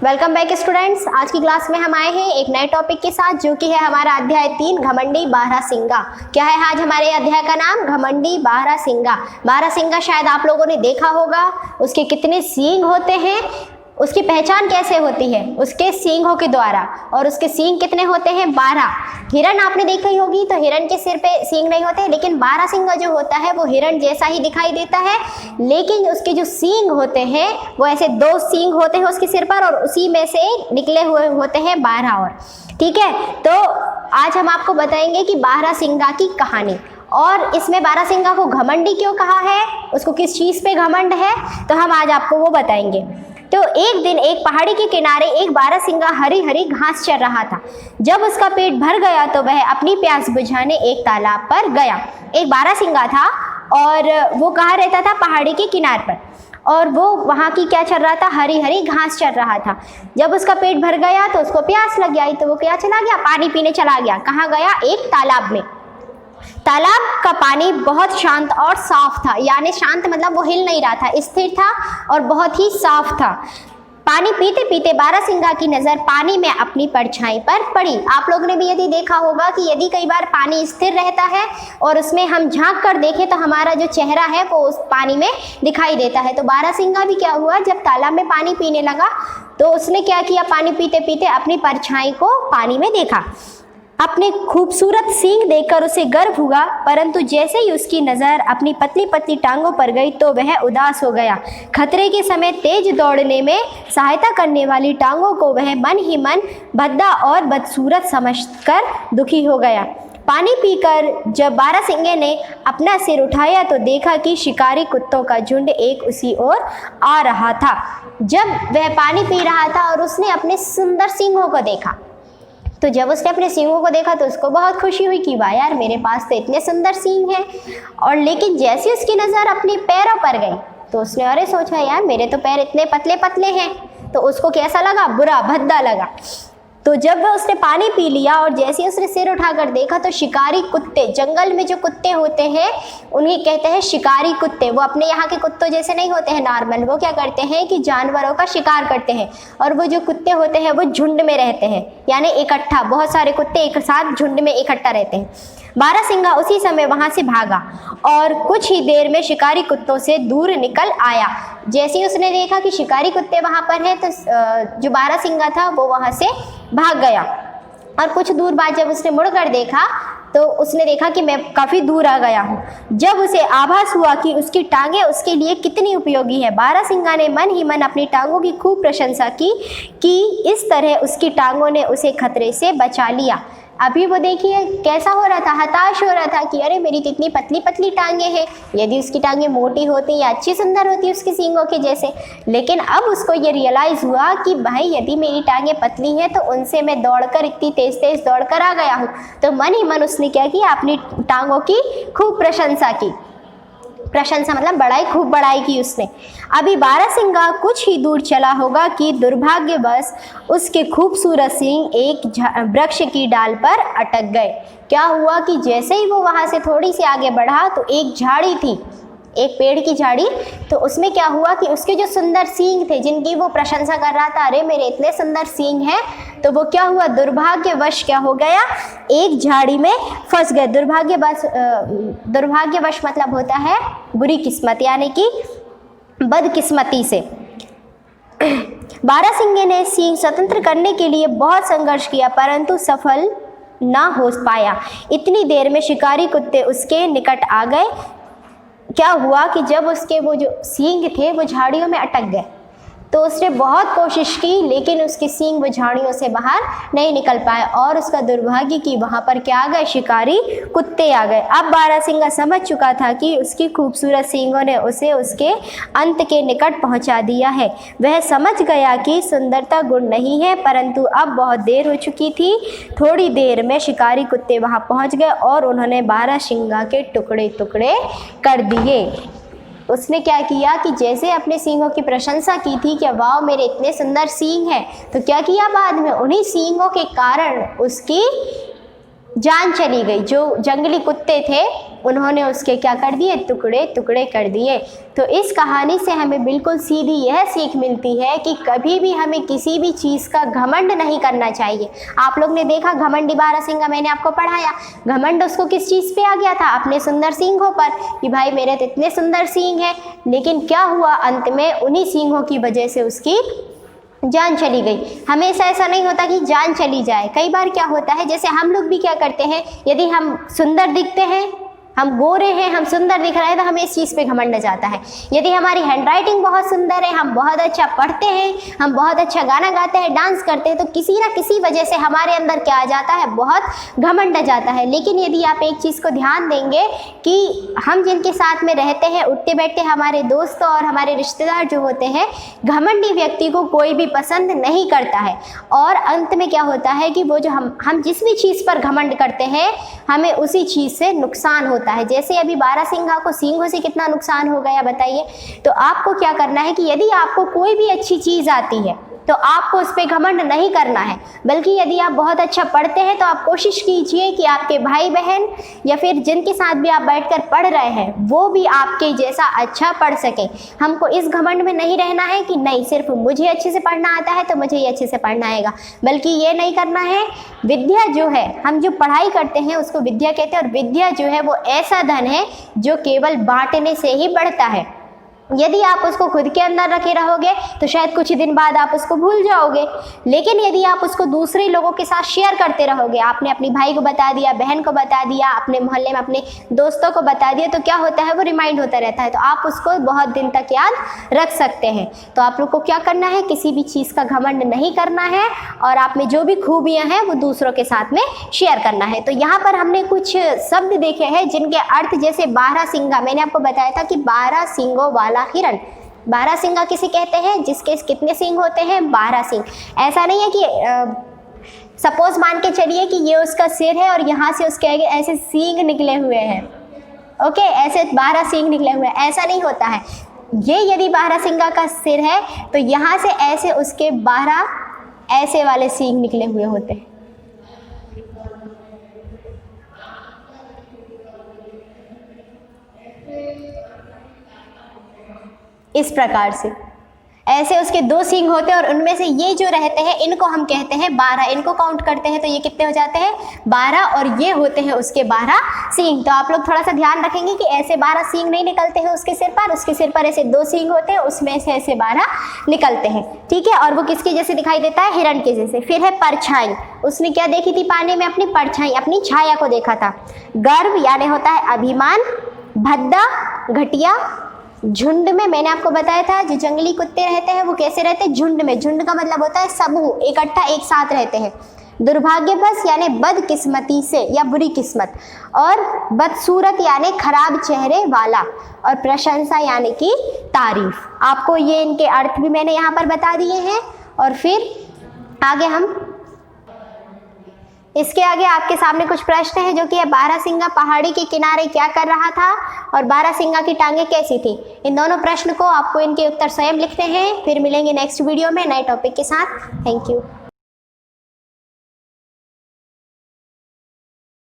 Welcome back students. आज की class में हम आए हैं एक नए टॉपिक के साथ जो कि है हमारा अध्याय 3 घमंडी बारहसिंगा। क्या है आज हमारे अध्याय का नाम? घमंडी बारहसिंगा। बारहसिंगा शायद आप लोगों ने देखा होगा। उसके कितने सींग होते हैं, उसकी पहचान कैसे होती है? उसके सींगों के द्वारा। और उसके सींग कितने होते हैं? 12। हिरण आपने देखी होगी तो हिरण के सिर पे सींग नहीं होते, लेकिन बारहसिंगा जो होता है वो हिरण जैसा ही दिखाई देता है, लेकिन उसके जो सींग होते हैं वो ऐसे 2 सींग होते हैं उसके सिर पर, और उसी में से निकले हुए होते हैं 12 और। ठीक है, तो आज हम आपको बताएंगे कि बारहसिंगा की कहानी। और इसमें बारहसिंगा को घमंडी क्यों कहा है, उसको किस चीज़ पे घमंड है, तो हम आज आपको वो बताएंगे। तो एक दिन एक पहाड़ी के किनारे एक बारहसिंगा हरी हरी घास चर रहा था। जब उसका पेट भर गया तो वह अपनी प्यास बुझाने एक तालाब पर गया। एक बारहसिंगा था और वो कहाँ रहता था? पहाड़ी के किनारे पर। और वो वहाँ की क्या चल रहा था? हरी हरी घास चल रहा था। जब उसका पेट भर गया तो उसको प्यास लग गई, तो वो क्या चला गया? पानी पीने चला गया। कहाँ गया? एक तालाब में। तालाब का पानी बहुत शांत और साफ था, यानी शांत मतलब वो हिल नहीं रहा था, स्थिर था और बहुत ही साफ था। पानी पीते पीते बारहसिंगा की नज़र पानी में अपनी परछाई पर पड़ी। आप लोगों ने भी यदि देखा होगा कि यदि कई बार पानी स्थिर रहता है और उसमें हम झांक कर देखें तो हमारा जो चेहरा है वो उस पानी में दिखाई देता है। तो बारहसिंगा भी क्या हुआ, जब तालाब में पानी पीने लगा तो उसने क्या किया? पानी पीते पीते अपनी परछाई को पानी में देखा। अपने खूबसूरत सींग देखकर उसे गर्व हुआ, परंतु जैसे ही उसकी नज़र अपनी पतली पतली टांगों पर गई तो वह उदास हो गया। खतरे के समय तेज दौड़ने में सहायता करने वाली टांगों को वह मन ही मन भद्दा और बदसूरत समझकर दुखी हो गया। पानी पीकर जब बारहसिंगे ने अपना सिर उठाया तो देखा कि शिकारी कुत्तों का झुंड एक उसी ओर आ रहा था। जब वह पानी पी रहा था और उसने अपने सुंदर सींगों को देखा, तो जब उसने अपने सींगों को देखा तो उसको बहुत खुशी हुई कि वाह यार, मेरे पास तो इतने सुंदर सींग हैं। और लेकिन जैसे उसकी नज़र अपने पैरों पर गई तो उसने अरे सोचा यार, मेरे तो पैर इतने पतले पतले हैं। तो उसको कैसा लगा? बुरा, भद्दा लगा। तो जब वह उसने पानी पी लिया और जैसे ही उसने सिर उठाकर देखा तो शिकारी कुत्ते, जंगल में जो कुत्ते होते हैं उन्हें कहते हैं शिकारी कुत्ते। वो अपने यहाँ के कुत्तों जैसे नहीं होते हैं नॉर्मल, वो क्या करते हैं कि जानवरों का शिकार करते हैं। और वो जो कुत्ते होते हैं वो झुंड में रहते हैं, यानी इकट्ठा, बहुत सारे कुत्ते एक साथ झुंड में इकट्ठा रहते हैं। बारहसिंगा उसी समय वहाँ से भागा और कुछ ही देर में शिकारी कुत्तों से दूर निकल आया। जैसे ही उसने देखा कि शिकारी कुत्ते वहाँ पर हैं तो जो बारहसिंगा था वो वहाँ से भाग गया। और कुछ दूर बाद जब उसने मुड़कर देखा तो उसने देखा कि मैं काफ़ी दूर आ गया हूँ। जब उसे आभास हुआ कि उसकी टांगें उसके लिए कितनी उपयोगी है, बारहसिंगा ने मन ही मन अपनी टांगों की खूब प्रशंसा की कि इस तरह उसकी टांगों ने उसे खतरे से बचा लिया। अभी वो देखिए कैसा हो रहा था, हताश हो रहा था कि अरे मेरी तो इतनी पतली पतली टांगें हैं, यदि उसकी टांगें मोटी होती या अच्छी सुंदर होती उसकी सींगों के जैसे। लेकिन अब उसको ये रियलाइज़ हुआ कि भाई यदि मेरी टांगें पतली हैं तो उनसे मैं दौड़कर इतनी तेज़ तेज़ दौड़कर आ गया हूँ। तो मन ही मन उसने क्या किया? अपनी टांगों की खूब प्रशंसा की। प्रशंसा मतलब बड़ाई, खूब बड़ाई की उसने। अभी बारहसिंगा कुछ ही दूर चला होगा कि दुर्भाग्यवश उसके खूबसूरत सींग एक वृक्ष की डाल पर अटक गए। क्या हुआ कि जैसे ही वो वहाँ से थोड़ी सी आगे बढ़ा तो एक झाड़ी थी, एक पेड़ की झाड़ी। तो उसमें क्या हुआ कि उसके जो सुंदर सींग थे जिनकी वो प्रशंसा कर रहा था, अरे मेरे इतने सुंदर सींग हैं, तो वो क्या हुआ? दुर्भाग्यवश क्या हो गया? एक झाड़ी में फंस गए। दुर्भाग्यवश मतलब होता है बुरी किस्मत, यानी कि बदकिस्मती से। बारहसिंगे ने सींग स्वतंत्र करने के लिए बहुत संघर्ष किया परंतु सफल ना हो पाया। इतनी देर में शिकारी कुत्ते उसके निकट आ गए। क्या हुआ कि जब उसके वो जो सींग थे वो झाड़ियों में अटक गए, तो उसने बहुत कोशिश की लेकिन उसकी सींग वो झाड़ियों से बाहर नहीं निकल पाए। और उसका दुर्भाग्य कि वहाँ पर क्या आ गए? शिकारी कुत्ते आ गए। अब बारहसिंगा समझ चुका था कि उसकी खूबसूरत सींगों ने उसे उसके अंत के निकट पहुँचा दिया है। वह समझ गया कि सुंदरता गुण नहीं है, परंतु अब बहुत देर हो चुकी थी। थोड़ी देर में शिकारी कुत्ते वहाँ पहुँच गए और उन्होंने बारहसिंगा के टुकड़े टुकड़े कर दिए। उसने क्या किया कि जैसे अपने सींगों की प्रशंसा की थी कि वाह मेरे इतने सुंदर सींग हैं, तो क्या किया बाद में? उन्हीं सींगों के कारण उसकी जान चली गई। जो जंगली कुत्ते थे उन्होंने उसके क्या कर दिए, टुकड़े टुकड़े कर दिए। तो इस कहानी से हमें बिल्कुल सीधी यह सीख मिलती है कि कभी भी हमें किसी भी चीज़ का घमंड नहीं करना चाहिए। आप लोग ने देखा घमंडी बारहसिंगा, मैंने आपको पढ़ाया, घमंड उसको किस चीज़ पे आ गया था, अपने सुंदर सींगों पर, कि भाई मेरे तो इतने सुंदर सींग हैं। लेकिन क्या हुआ, अंत में उन्हीं सींगों की वजह से उसकी जान चली गई। हमेशा ऐसा नहीं होता कि जान चली जाए। कई बार क्या होता है, जैसे हम लोग भी क्या करते हैं, यदि हम सुंदर दिखते हैं, हम गोरे हैं, हम सुंदर दिख रहे हैं, तो हमें इस चीज़ पे घमंड आ जाता है। यदि हमारी हैंडराइटिंग बहुत सुंदर है, हम बहुत अच्छा पढ़ते हैं, हम बहुत अच्छा गाना गाते हैं, डांस करते हैं, तो किसी ना किसी वजह से हमारे अंदर क्या आ जाता है, बहुत घमंड आ जाता है। लेकिन यदि आप एक चीज़ को ध्यान देंगे कि हम जिनके साथ में रहते हैं, उठते बैठते हमारे दोस्त और हमारे रिश्तेदार जो होते हैं, घमंडी व्यक्ति को कोई भी पसंद नहीं करता है। और अंत में क्या होता है कि वो जो हम जिस भी चीज़ पर घमंड करते हैं, हमें उसी चीज़ से नुकसान होता है। जैसे अभी बारहसिंगा को सींगों से कितना नुकसान हो गया बताइए। तो आपको क्या करना है कि यदि आपको कोई भी अच्छी चीज़ आती है तो आपको उस पर घमंड नहीं करना है, बल्कि यदि आप बहुत अच्छा पढ़ते हैं तो आप कोशिश कीजिए कि आपके भाई बहन या फिर जिनके साथ भी आप बैठकर पढ़ रहे हैं वो भी आपके जैसा अच्छा पढ़ सकें। हमको इस घमंड में नहीं रहना है कि नहीं सिर्फ मुझे अच्छे से पढ़ना आता है तो मुझे ये अच्छे से पढ़ना आएगा, बल्कि ये नहीं करना है। विद्या जो है, हम जो पढ़ाई करते हैं उसको विद्या कहते हैं, और विद्या जो है वो ऐसा धन है जो केवल बांटने से ही बढ़ता है। यदि आप उसको खुद के अंदर रखे रहोगे तो शायद कुछ ही दिन बाद आप उसको भूल जाओगे। लेकिन यदि आप उसको दूसरे लोगों के साथ शेयर करते रहोगे, आपने अपनी भाई को बता दिया, बहन को बता दिया, अपने मोहल्ले में अपने दोस्तों को बता दिया, तो क्या होता है, वो रिमाइंड होता रहता है, तो आप उसको बहुत दिन तक याद रख सकते हैं। तो आप लोग को क्या करना है, किसी भी चीज़ का घमंड नहीं करना है, और आप में जो भी खूबियाँ हैं वो दूसरों के साथ में शेयर करना है। तो यहाँ पर हमने कुछ शब्द देखे हैं जिनके अर्थ, जैसे बारहसिंगा, मैंने आपको बताया था कि 12 सींगों वाला हिरण। बारहसिंगा किसे कहते हैं, जिसके कितने सींग होते हैं, 12 सींग। ऐसा नहीं है कि सपोज मान के चलिए कि ये उसका सिर है और यहाँ से उसके आगे ऐसे सींग निकले हुए हैं, ओके, ऐसे 12 सींग निकले हुए हैं, ऐसा नहीं होता है। ये यदि बारहसिंगा का सिर है तो यहाँ से ऐसे उसके 12 ऐसे वाले सींग निकले हुए होते हैं। इस प्रकार से ऐसे उसके 2 सींग होते हैं, और उनमें से ये जो रहते हैं इनको हम कहते हैं 12। इनको काउंट करते हैं तो ये कितने हो जाते हैं, 12, और ये होते हैं उसके 12 सींग। तो आप लोग थोड़ा सा ध्यान रखेंगे कि ऐसे 12 सींग नहीं निकलते हैं उसके सिर पर, उसके सिर पर ऐसे 2 सींग होते हैं, उसमें से ऐसे 12 निकलते हैं, ठीक है। और वो किसके जैसे दिखाई देता है, हिरण के जैसे। फिर है परछाई, उसने क्या देखी थी पानी में, अपनी परछाई, अपनी छाया को देखा था। गर्व यानी होता है अभिमान, भद्दा घटिया, झुंड में, मैंने आपको बताया था जो जंगली कुत्ते रहते हैं वो कैसे रहते हैं, झुंड में। झुंड का मतलब होता है समूह, इकट्ठा एक साथ रहते हैं। दुर्भाग्यवश यानी बदकिस्मती से या बुरी किस्मत, और बदसूरत यानी खराब चेहरे वाला, और प्रशंसा यानी कि तारीफ। आपको ये इनके अर्थ भी मैंने यहाँ पर बता दिए हैं। और फिर आगे हम इसके आगे आपके सामने कुछ प्रश्न है, जो कि है बारहसिंगा पहाड़ी के किनारे क्या कर रहा था, और बारहसिंगा की टांगे कैसी थी। इन दोनों प्रश्न को आपको इनके उत्तर स्वयं लिखने हैं। फिर मिलेंगे नेक्स्ट वीडियो में नए टॉपिक के साथ। Thank you.